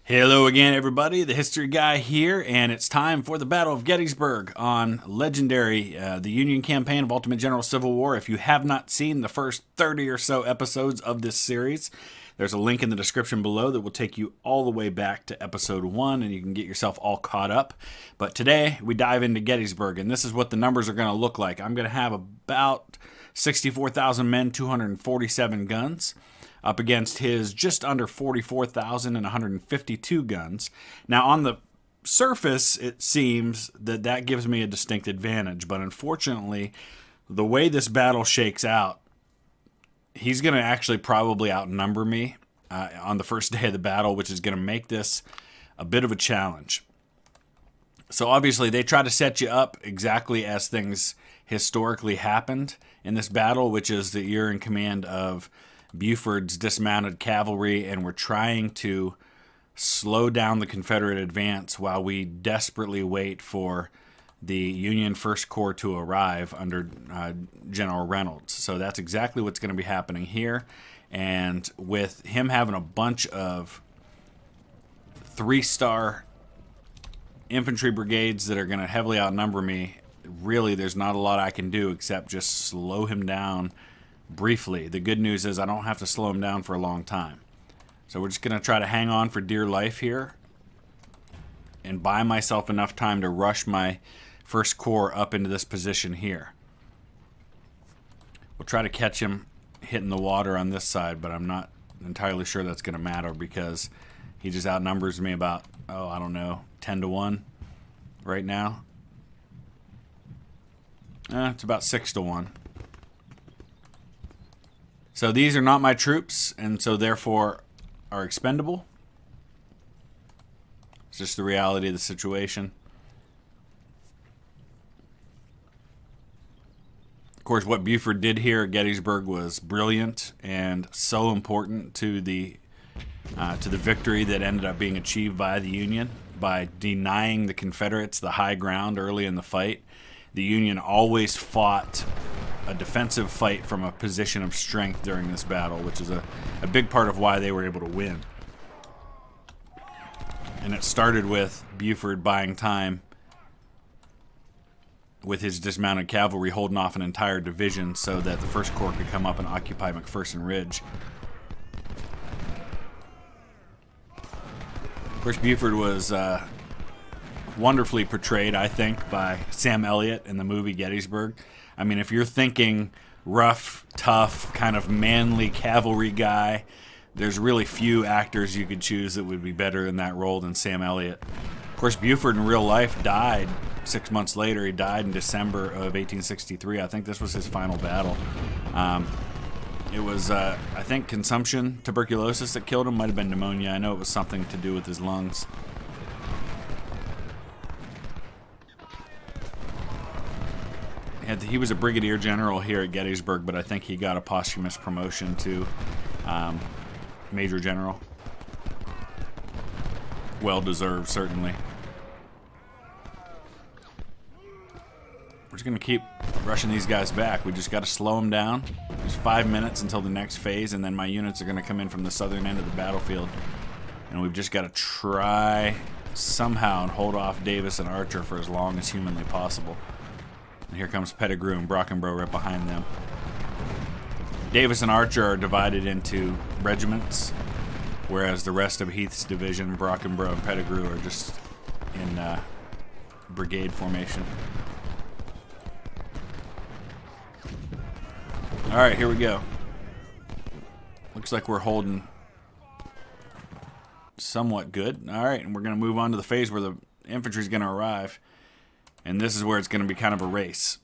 Hello again, everybody. The History Guy here, and it's time for the Battle of Gettysburg on legendary the Union campaign of Ultimate General Civil War. If you have not seen the first 30 or so episodes of this series, there's a link in the description below that will take you all the way back to episode 1, and you can get yourself all caught up. But today, we dive into Gettysburg, and this is what the numbers are going to look like. I'm going to have about 64,000 men, 247 guns. Up against his just under 44,000 and 152 guns. Now, on the surface, it seems that that gives me a distinct advantage, but unfortunately, the way this battle shakes out, he's going to actually probably outnumber me on the first day of the battle, which is going to make this a bit of a challenge. So obviously, they try to set you up exactly as things historically happened in this battle, which is that you're in command of Buford's dismounted cavalry, and we're trying to slow down the Confederate advance while we desperately wait for the Union First Corps to arrive under General Reynolds. So that's exactly what's going to be happening here. And with him having a bunch of 3-star infantry brigades that are going to heavily outnumber me, really there's not a lot I can do except just slow him down briefly. The good news is I don't have to slow him down for a long time. So we're just going to try to hang on for dear life here and buy myself enough time to rush my First Corps up into this position here. We'll try to catch him hitting the water on this side, but I'm not entirely sure that's going to matter because he just outnumbers me about, I don't know, 10 to 1 right now. It's about 6 to 1. So these are not my troops, and so therefore are expendable. It's just the reality of the situation. Of course, what Buford did here at Gettysburg was brilliant and so important to the victory that ended up being achieved by the Union by denying the Confederates the high ground early in the fight. The Union always fought a defensive fight from a position of strength during this battle, which is a big part of why they were able to win. And it started with Buford buying time with his dismounted cavalry holding off an entire division so that the First Corps could come up and occupy McPherson Ridge. Of course, Buford was wonderfully portrayed, I think, by Sam Elliott in the movie Gettysburg. I mean, if you're thinking rough, tough, kind of manly cavalry guy, there's really few actors you could choose that would be better in that role than Sam Elliott. Of course, Buford in real life died 6 months later. He died in December of 1863. I think this was his final battle. It was, I think, consumption, tuberculosis that killed him. Might have been pneumonia. I know it was something to do with his lungs. He was a brigadier general here at Gettysburg, but I think he got a posthumous promotion to major general. Well deserved, certainly. We're just going to keep rushing these guys back. We just got to slow them down. There's 5 minutes until the next phase, and then my units are going to come in from the southern end of the battlefield. And we've just got to try somehow and hold off Davis and Archer for as long as humanly possible. And here comes Pettigrew and Brockenbrough right behind them. Davis and Archer are divided into regiments, whereas the rest of Heath's division, Brockenbrough and Pettigrew, are just in brigade formation. All right, here we go. Looks like we're holding somewhat good. All right, and we're going to move on to the phase where the infantry is going to arrive. And this is where it's going to be kind of a race.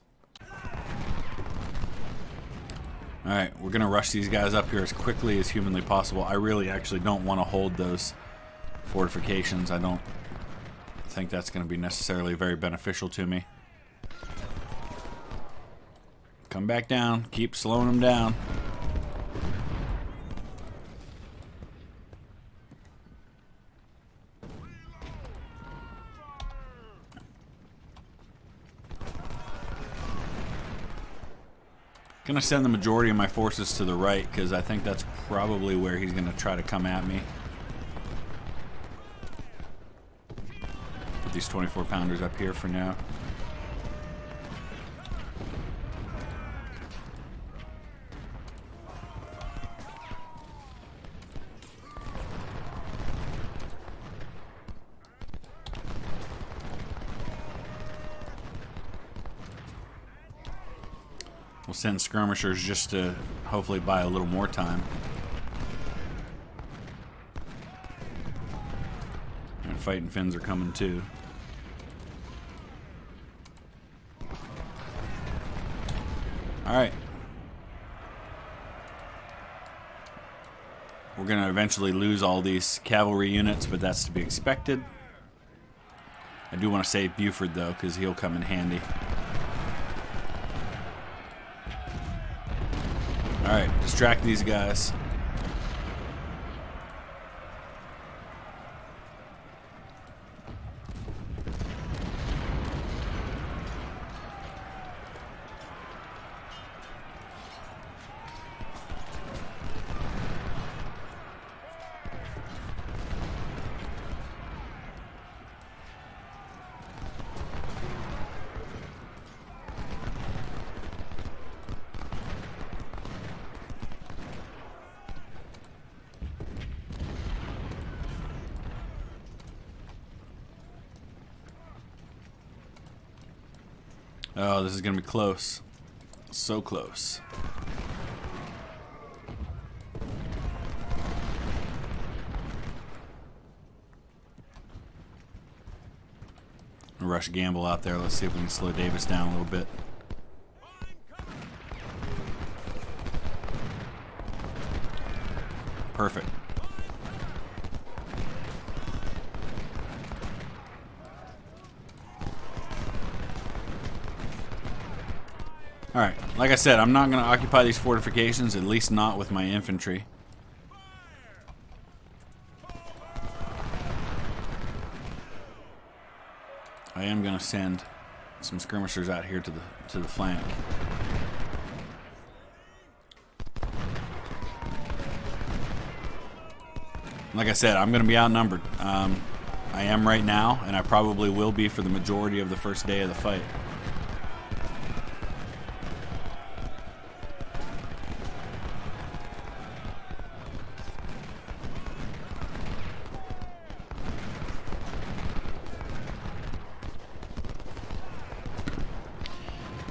Alright, we're going to rush these guys up here as quickly as humanly possible. I really actually don't want to hold those fortifications. I don't think that's going to be necessarily very beneficial to me. Come back down. Keep slowing them down. Gonna send the majority of my forces to the right because I think that's probably where he's gonna try to come at me. these 24-pounders up here for now. We'll send skirmishers just to hopefully buy a little more time. And fighting Finns are coming too. Alright. We're going to eventually lose all these cavalry units, but that's to be expected. I do want to save Buford though, because he'll come in handy. Alright, distract these guys. Oh, this is going to be close. So close. Rush Gamble out there. Let's see if we can slow Davis down a little bit. Perfect. Alright, like I said, I'm not going to occupy these fortifications, at least not with my infantry. I am going to send some skirmishers out here to the flank. Like I said, I'm going to be outnumbered. I am right now, and I probably will be for the majority of the first day of the fight.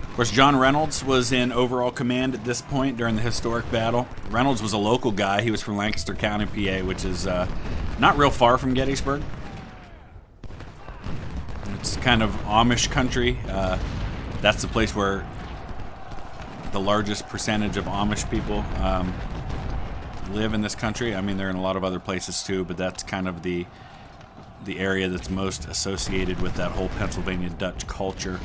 Of course, John Reynolds was in overall command at this point during the historic battle. Reynolds was a local guy. He was from Lancaster County, PA, which is not real far from Gettysburg. It's kind of Amish country. That's the place where the largest percentage of Amish people live in this country. I mean, they're in a lot of other places too, but that's kind of the area that's most associated with that whole Pennsylvania Dutch culture.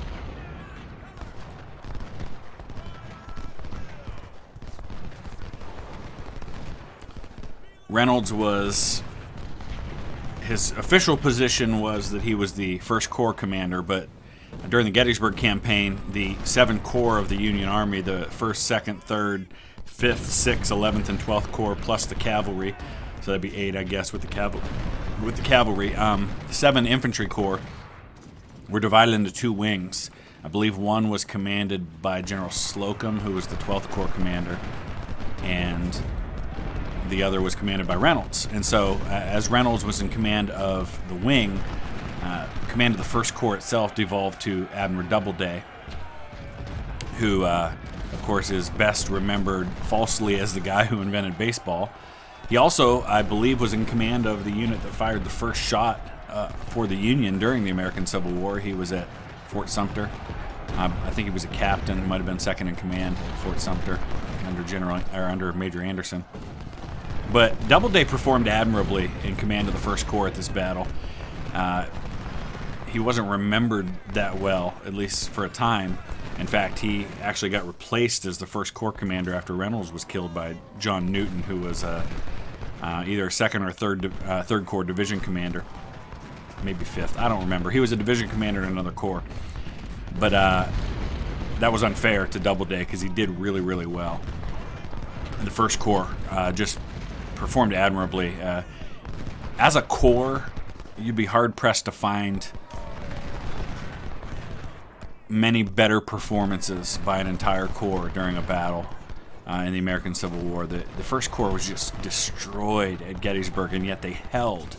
Reynolds was, his official position was that he was the 1st Corps commander, but during the Gettysburg campaign, the 7 Corps of the Union Army, the 1st, 2nd, 3rd, 5th, 6th, 11th, and 12th Corps, plus the cavalry, so that'd be 8, I guess, with the cavalry. The 7 Infantry Corps were divided into 2 wings. I believe one was commanded by General Slocum, who was the 12th Corps commander, and the other was commanded by Reynolds. And so, as Reynolds was in command of the wing, command of the 1st Corps itself devolved to Admiral Doubleday, who, of course, is best remembered falsely as the guy who invented baseball. He also, I believe, was in command of the unit that fired the first shot for the Union during the American Civil War. He was at Fort Sumter. I think he was a captain, might have been second in command at Fort Sumter under Major Anderson. But Doubleday performed admirably in command of the 1st Corps at this battle. He wasn't remembered that well, at least for a time. In fact, he actually got replaced as the 1st Corps commander after Reynolds was killed by John Newton, who was either a 2nd or 3rd Corps division commander. Maybe 5th, I don't remember. He was a division commander in another corps. But that was unfair to Doubleday because he did really, really well. And the 1st Corps just performed admirably. As a corps, you'd be hard-pressed to find many better performances by an entire corps during a battle in the American Civil War. The First Corps was just destroyed at Gettysburg, and yet they held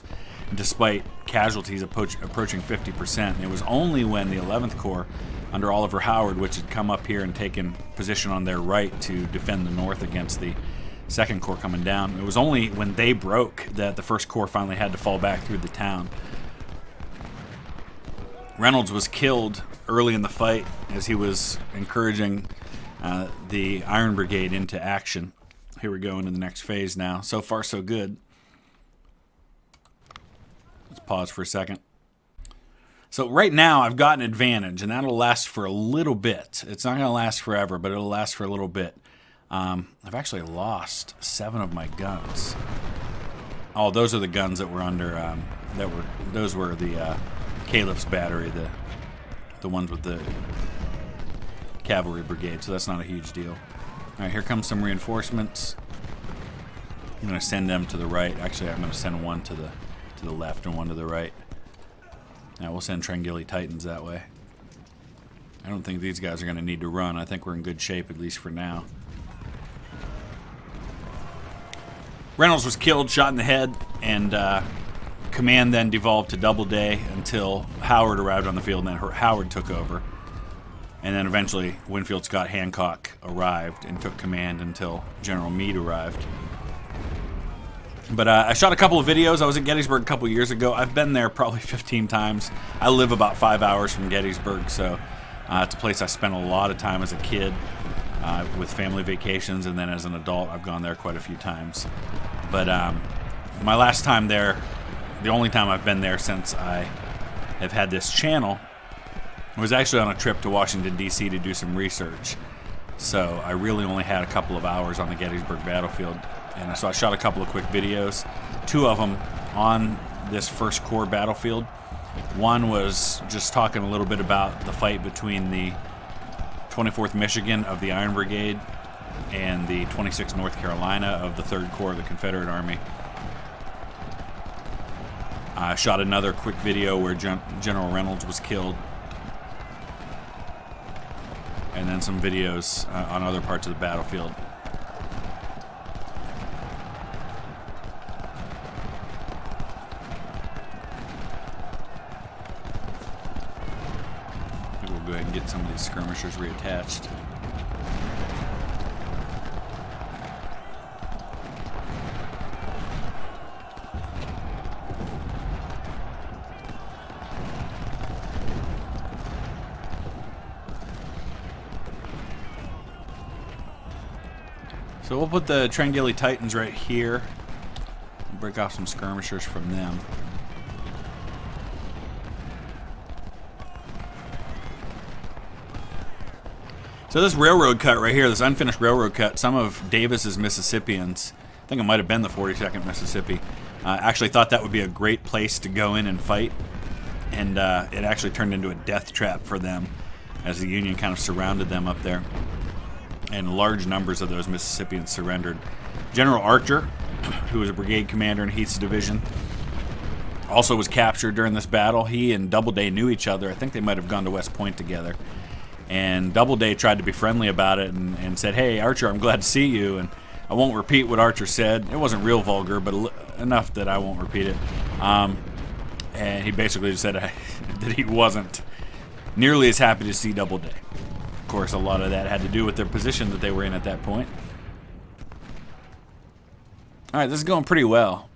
despite casualties approaching 50%. And it was only when the 11th Corps, under Oliver Howard, which had come up here and taken position on their right to defend the North against the Second Corps coming down, it was only when they broke that the First Corps finally had to fall back through the town. Reynolds was killed early in the fight as he was encouraging the Iron Brigade into action. Here we go into the next phase now. So far, so good. Let's pause for a second. So right now, I've got an advantage, and that'll last for a little bit. It's not going to last forever, but it'll last for a little bit. I've actually lost 7 of my guns. Oh, those are the guns that were under. Those were the Caliph's battery, the ones with the cavalry brigade. So that's not a huge deal. All right, here comes some reinforcements. I'm going to send them to the right. Actually, I'm going to send one to the left and one to the right. Now we'll send Trangilli Titans that way. I don't think these guys are going to need to run. I think we're in good shape, at least for now. Reynolds was killed, shot in the head, and command then devolved to Doubleday until Howard arrived on the field, and then Howard took over. And then eventually Winfield Scott Hancock arrived and took command until General Meade arrived. But I shot a couple of videos. I was at Gettysburg a couple of years ago. I've been there probably 15 times. I live about 5 hours from Gettysburg, so it's a place I spent a lot of time as a kid with family vacations, and then as an adult I've gone there quite a few times. But my last time there, the only time I've been there since I have had this channel, was actually on a trip to Washington, D.C. to do some research. So I really only had a couple of hours on the Gettysburg battlefield. And so I shot a couple of quick videos, 2 of them on this First Corps battlefield. One was just talking a little bit about the fight between the 24th Michigan of the Iron Brigade and the 26th North Carolina of the 3rd Corps of the Confederate Army. I shot another quick video where General Reynolds was killed. And then some videos on other parts of the battlefield. Maybe we'll go ahead and get some of these skirmishers reattached. So we'll put the Trangilli Titans right here. Break off some skirmishers from them. So this railroad cut right here, this unfinished railroad cut, some of Davis's Mississippians, I think it might have been the 42nd Mississippi, actually thought that would be a great place to go in and fight. And it actually turned into a death trap for them as the Union kind of surrounded them up there. And large numbers of those Mississippians surrendered. General Archer, who was a brigade commander in Heath's division, also was captured during this battle. He and Doubleday knew each other. I think they might have gone to West Point together. And Doubleday tried to be friendly about it and said, "Hey, Archer, I'm glad to see you." And I won't repeat what Archer said. It wasn't real vulgar, but enough that I won't repeat it. And he basically just said that he wasn't nearly as happy to see Doubleday. Of course, a lot of that had to do with their position that they were in at that point. All right, this is going pretty well.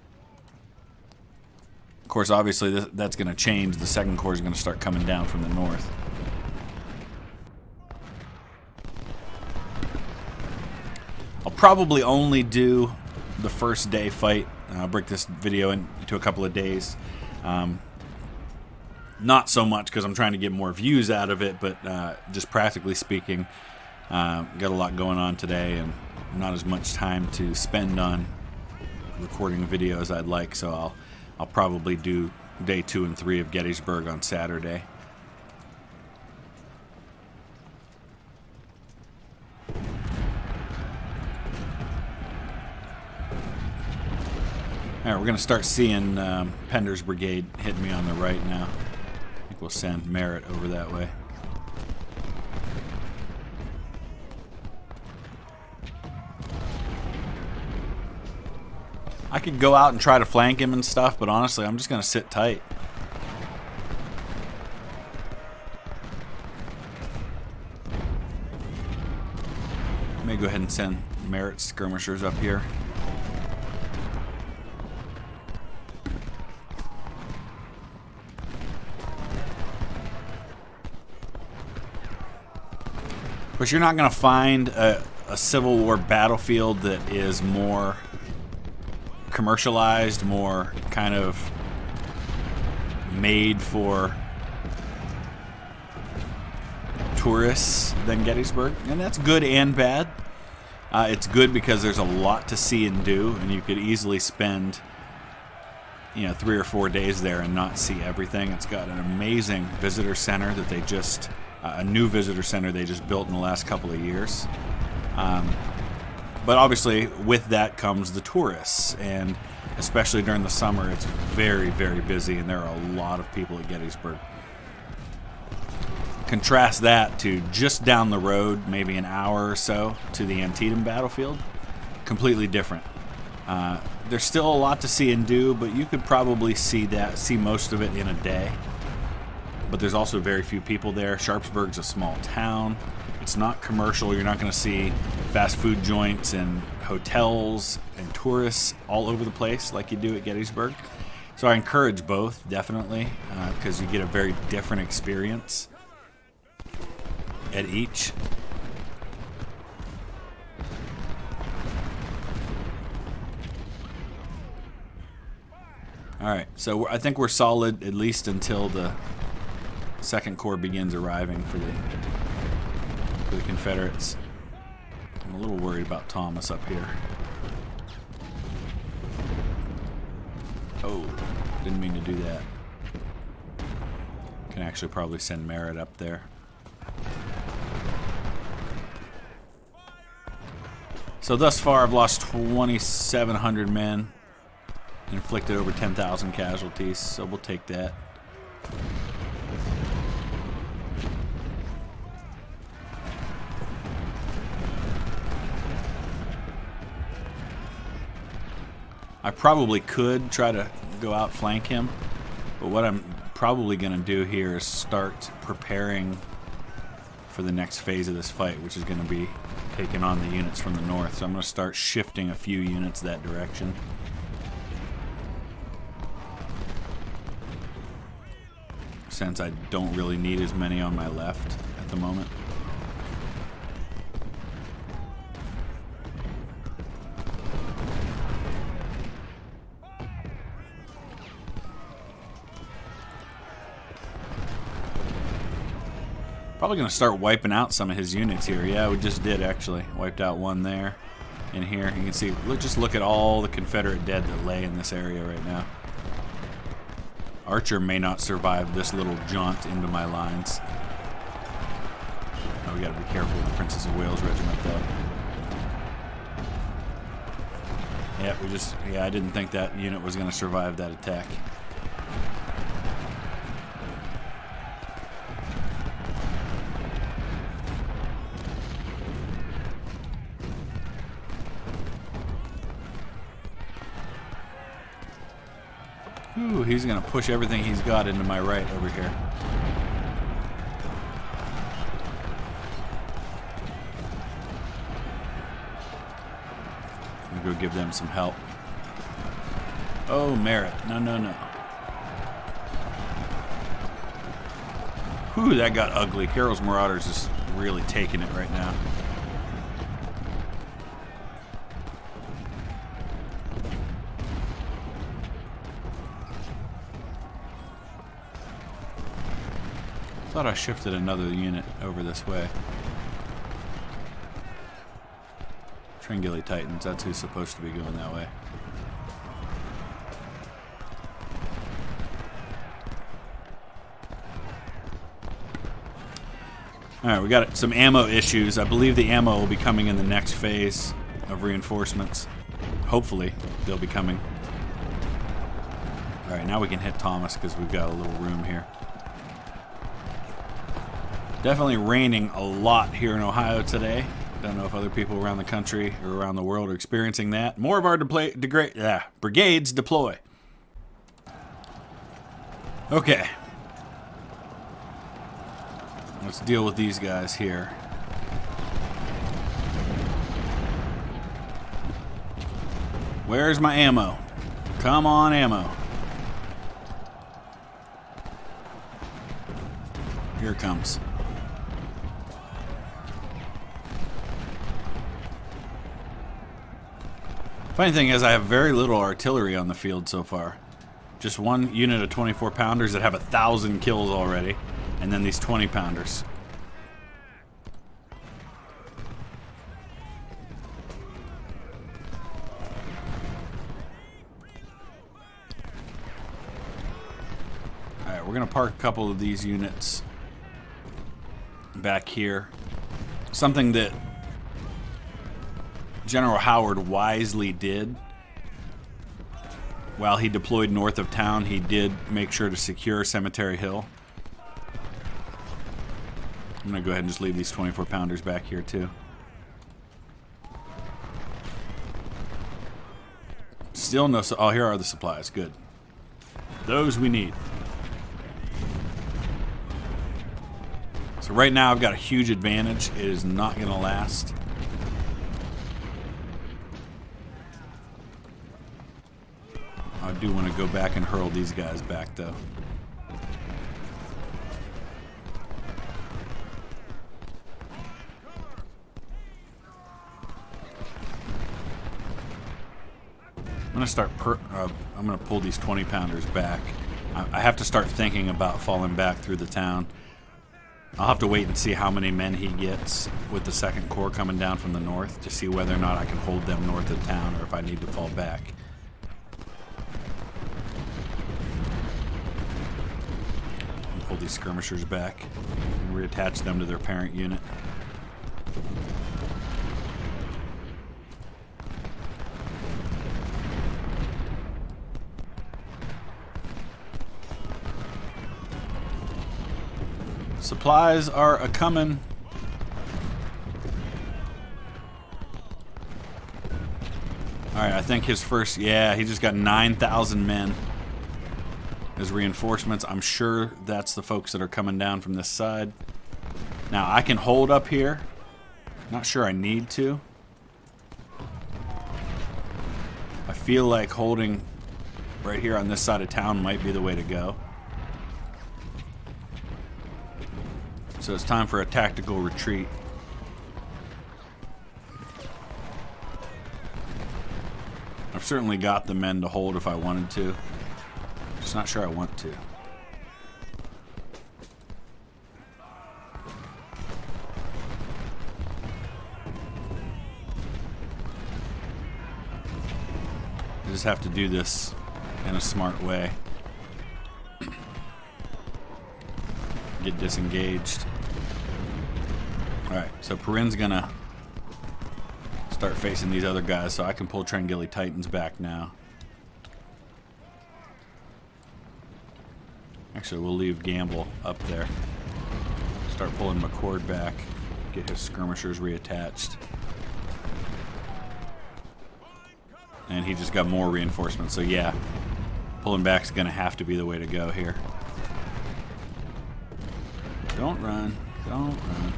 Of course, obviously, that's going to change. The 2nd Corps is going to start coming down from the north. I'll probably only do the first day fight. I'll break this video into a couple of days. Not so much because I'm trying to get more views out of it, but just practically speaking, got a lot going on today and not as much time to spend on recording videos I'd like, so I'll probably do day 2 and 3 of Gettysburg on Saturday. All right, we're going to start seeing Pender's brigade hitting me on the right now. I think we'll send Merritt over that way. I could go out and try to flank him and stuff, but honestly, I'm just going to sit tight. May go ahead and send Merritt's skirmishers up here. Of course, you're not going to find a Civil War battlefield that is more commercialized, more kind of made for tourists than Gettysburg, and that's good and bad. It's good because there's a lot to see and do, and you could easily spend 3 or 4 days there and not see everything. It's got an amazing visitor center that they just a new visitor center they just built in the last couple of years. But obviously with that comes the tourists, and especially during the summer it's very, very busy, and there are a lot of people at Gettysburg. Contrast that to just down the road, maybe an hour or so, to the Antietam battlefield. Completely different. There's still a lot to see and do, but you could probably see most of it in a day. But there's also very few people there. Sharpsburg's a small town. It's not commercial. You're not going to see fast food joints and hotels and tourists all over the place like you do at Gettysburg. So I encourage both, definitely, because you get a very different experience at each. Alright, so I think we're solid at least until the Second Corps begins arriving for the Confederates. I'm a little worried about Thomas up here. Oh, didn't mean to do that. Can actually probably send Merritt up there. So thus far I've lost 2,700 men, inflicted over 10,000 casualties, so we'll take that. I probably could try to go out flank him, but what I'm probably going to do here is start preparing for the next phase of this fight, which is going to be taking on the units from the north. So I'm going to start shifting a few units that direction. Since I don't really need as many on my left at the moment. Probably going to start wiping out some of his units here. Yeah, we just did actually. Wiped out one there. In here, you can see, just look at all the Confederate dead that lay in this area right now. Archer may not survive this little jaunt into my lines. Oh, we got to be careful with the Princess of Wales Regiment, though. Yeah, I didn't think that unit was going to survive that attack. Ooh, he's going to push everything he's got into my right over here. I'm going to go give them some help. Oh, Merritt. No, no, no. Whew, that got ugly. Carroll's Marauders is really taking it right now. Thought I shifted another unit over this way. Tringale Titans, that's who's supposed to be going that way. Alright, we got some ammo issues. I believe the ammo will be coming in the next phase of reinforcements. Hopefully, they'll be coming. Alright, now we can hit Thomas because we've got a little room here. Definitely raining a lot here in Ohio today. Don't know if other people around the country or around the world are experiencing that. More of our brigades deploy. Okay. Let's deal with these guys here. Where's my ammo? Come on, ammo. Here it comes. Funny thing is, I have very little artillery on the field so far. Just one unit of 24-pounders that have 1,000 kills already, and then these 20-pounders. Alright, we're going to park a couple of these units back here. Something that General Howard wisely did. While he deployed north of town, he did make sure to secure Cemetery Hill. I'm going to go ahead and just leave these 24-pounders back here, too. Still no... Oh, here are the supplies. Good. Those we need. So right now, I've got a huge advantage. It is not going to last. I do want to go back and hurl these guys back, though. I'm going to start. I'm going to pull these 20-pounders back. I have to start thinking about falling back through the town. I'll have to wait and see how many men he gets with the 2nd Corps coming down from the north to see whether or not I can hold them north of town or if I need to fall back. Pull these skirmishers back and reattach them to their parent unit. Supplies are a-comin'. Alright, I think his first... Yeah, he just got 9,000 men as reinforcements. I'm sure that's the folks that are coming down from this side. Now, I can hold up here. Not sure I need to. I feel like holding right here on this side of town might be the way to go. So it's time for a tactical retreat. I've certainly got the men to hold if I wanted to. Just not sure I want to. I just have to do this in a smart way. Get disengaged. Alright, so Perrin's gonna start facing these other guys so I can pull Trengilly Titans back now. Actually, we'll leave Gamble up there. Start pulling McCord back. Get his skirmishers reattached. And he just got more reinforcements, so yeah. Pulling back's gonna have to be the way to go here. Don't run. Don't run.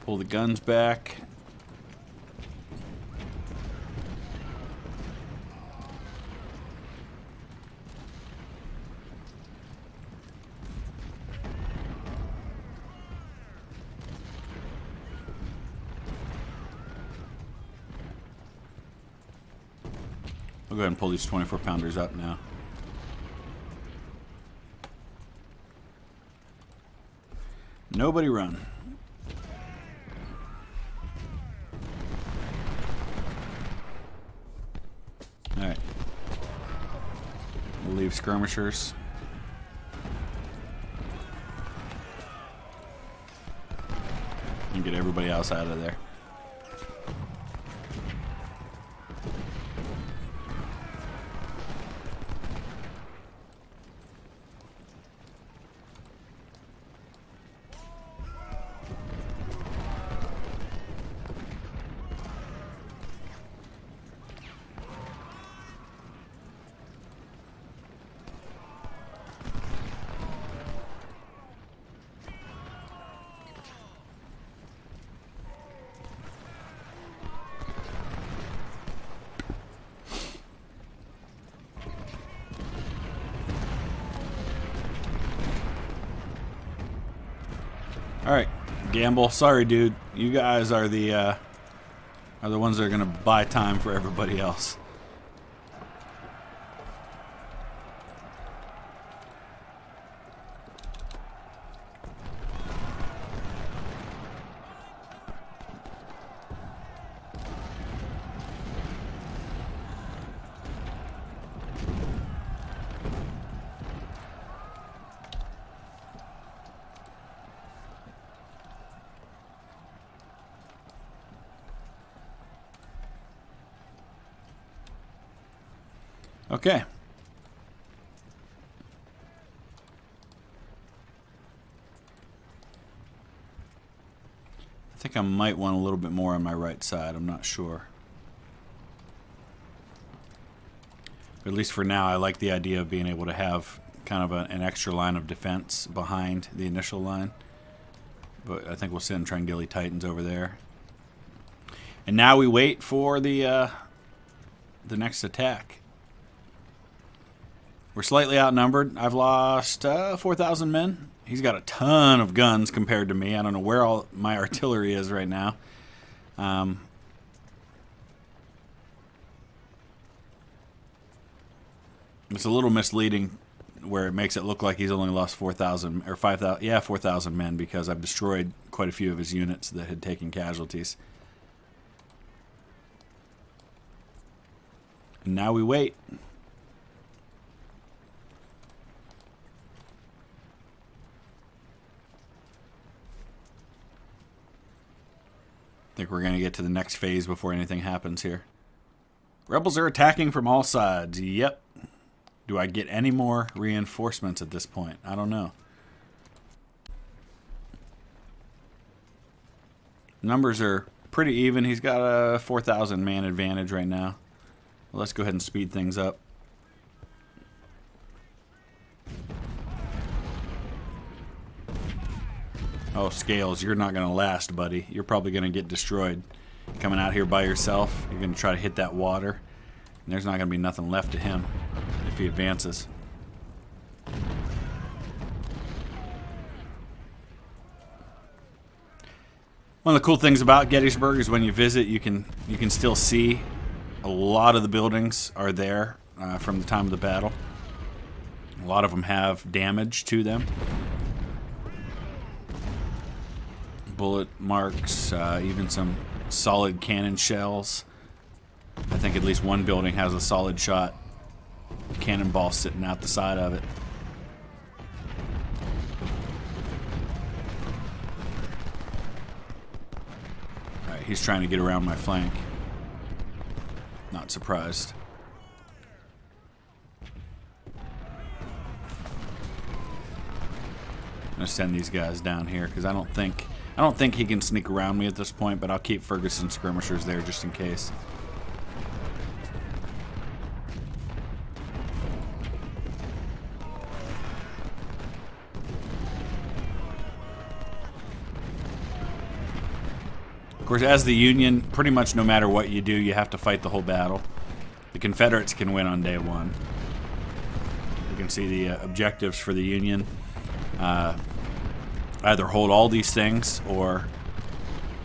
Pull the guns back. I'll go ahead and pull these 24-pounders up now. Nobody run. Alright. We'll leave skirmishers. And get everybody else out of there. All right, Gamble. Sorry, dude. You guys are the ones that are gonna buy time for everybody else. Okay. I think I might want a little bit more on my right side. I'm not sure. But at least for now, I like the idea of being able to have kind of an extra line of defense behind the initial line. But I think we'll send Trangilli Titans over there. And now we wait for the next attack. We're slightly outnumbered. I've lost 4,000 men. He's got a ton of guns compared to me. I don't know where all my artillery is right now. It's a little misleading where it makes it look like he's only lost 4,000 or 5,000. Yeah, 4,000 men because I've destroyed quite a few of his units that had taken casualties. And now we wait. I think we're going to get to the next phase before anything happens here. Rebels are attacking from all sides. Yep. Do I get any more reinforcements at this point? I don't know. Numbers are pretty even. He's got a 4,000 man advantage right now. Well, let's go ahead and speed things up. Oh, Scales, you're not going to last, buddy. You're probably going to get destroyed. Coming out here by yourself, you're going to try to hit that water. And there's not going to be nothing left to him if he advances. One of the cool things about Gettysburg is when you visit, you can still see a lot of the buildings are there from the time of the battle. A lot of them have damage to them. Bullet marks, even some solid cannon shells. I think at least one building has a solid shot cannonball sitting out the side of it. Alright, he's trying to get around my flank. Not surprised. I'm gonna send these guys down here because I don't think he can sneak around me at this point, but I'll keep Ferguson skirmishers there just in case. Of course, as the Union, pretty much no matter what you do, you have to fight the whole battle. The Confederates can win on day one. You can see the objectives for the Union. Either hold all these things or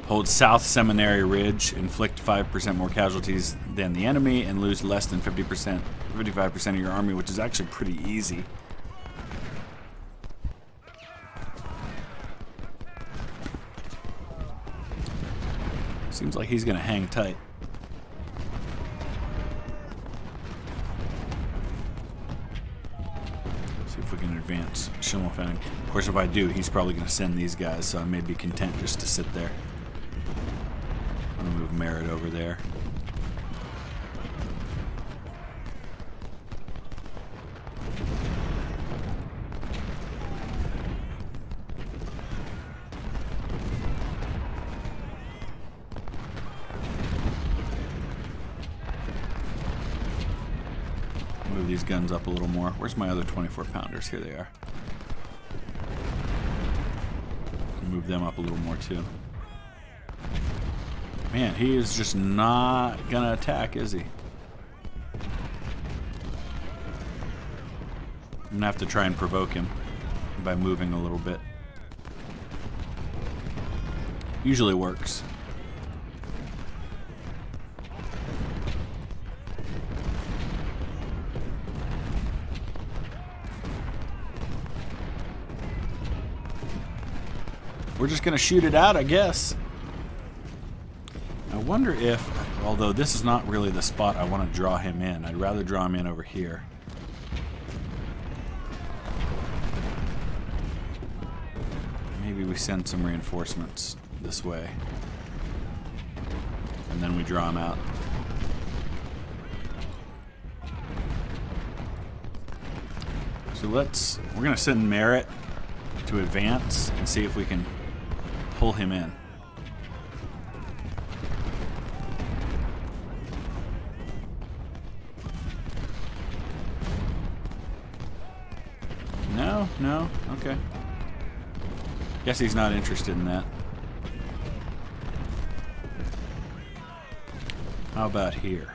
hold South Seminary Ridge, inflict 5% more casualties than the enemy, and lose less than 55% of your army, which is actually pretty easy. Seems like he's going to hang tight. See if we can advance Schimmelfennig. Of course, if I do, he's probably going to send these guys, so I may be content just to sit there. I'm going to move Merritt over there. Move these guns up a little more. Where's my other 24-pounders? Here they are. Move them up a little more too. Man, he is just not gonna attack, is he? I'm gonna have to try and provoke him by moving a little bit. Usually works. We're just going to shoot it out, I guess. I wonder if, although this is not really the spot I want to draw him in. I'd rather draw him in over here. Maybe we send some reinforcements this way. And then we draw him out. So we're going to send Merritt to advance and see if we can pull him in. No, okay. Guess he's not interested in that. How about here?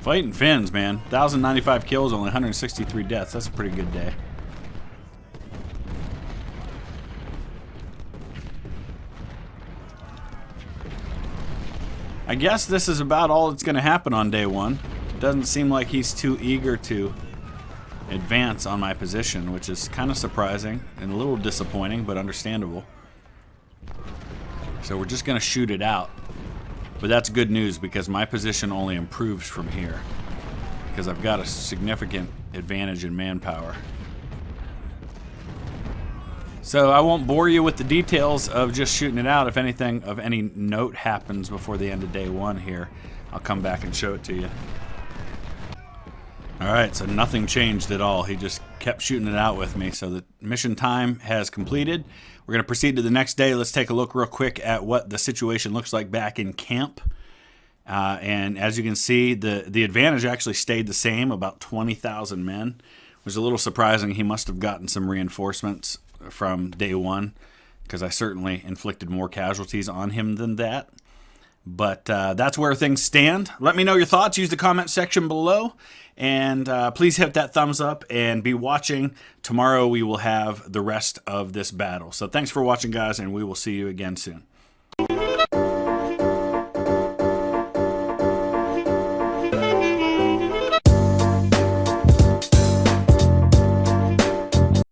Fighting Finns, man. 1,095 kills, only 163 deaths. That's a pretty good day. I guess this is about all that's going to happen on day one. It doesn't seem like he's too eager to advance on my position, which is kind of surprising and a little disappointing, but understandable. So we're just going to shoot it out. But that's good news because my position only improves from here because I've got a significant advantage in manpower. So I won't bore you with the details of just shooting it out. If anything of any note happens before the end of day one here, I'll come back and show it to you. Alright, so nothing changed at all. He just kept shooting it out with me. So the mission time has completed. We're going to proceed to the next day. Let's take a look real quick at what the situation looks like back in camp. And as you can see, the advantage actually stayed the same, about 20,000 men. It was a little surprising. He must have gotten some reinforcements from day one because I certainly inflicted more casualties on him than that. But that's where things stand. Let me know your thoughts. Use the comment section below. And please hit that thumbs up and be watching. Tomorrow we will have the rest of this battle. So thanks for watching, guys, and we will see you again soon.